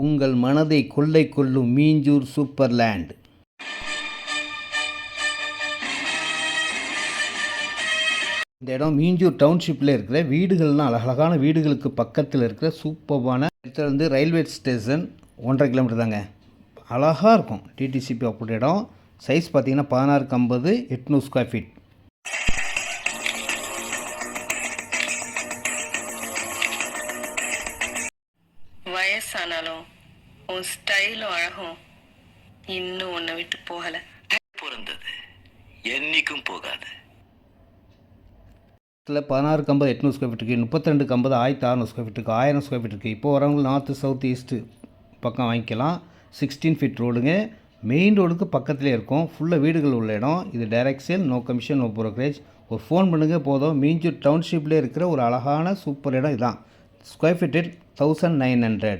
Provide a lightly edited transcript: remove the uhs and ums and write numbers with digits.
உங்கள் மனதை கொள்ளை கொள்ளும் மீஞ்சூர் சூப்பர் லேண்ட். இந்த இடம் மீஞ்சூர் டவுன்ஷிப்பில் இருக்கிற வீடுகள்லாம் அழகழகான வீடுகளுக்கு பக்கத்தில் இருக்கிற சூப்பர்பான இடத்துல வந்து ரயில்வே ஸ்டேஷன் 1.5 கிலோமீட்டர் தாங்க. அழகாக இருக்கும். டிடிசிபி அப்படி இடம். சைஸ் பார்த்தீங்கன்னா 16x50 800 ஸ்கொயர் ஃபீட். வயசானாலும் உன் ஸ்டைலும் அழகும் இன்னும் உன்னை விட்டு போகலை. பிறந்தது என்னைக்கும் போகாது. 16x50 800 ஸ்கொயர் ஃபீட் இருக்குது. 32x50 1600 ஸ்கொயர் ஃபீட் இருக்குது. 1000 ஸ்கொயர் ஃபீட் இருக்குது. இப்போ வரவங்க நார்த்து சவுத் ஈஸ்ட்டு பக்கம் வாங்கிக்கலாம். 16 ஃபீட் ரோடுங்க. மெயின் ரோடுக்கு பக்கத்துலேயே இருக்கும். ஃபுல்லாக வீடுகள் உள்ள இடம். இது direct sale, no commission, no brokerage. ஒரு ஃபோன் பண்ணுங்க போதும். மீஞ்சூர் டவுன்ஷிப்லேயே இருக்கிற ஒரு அழகான சூப்பர் இடம் இதுதான். Square feet 1900.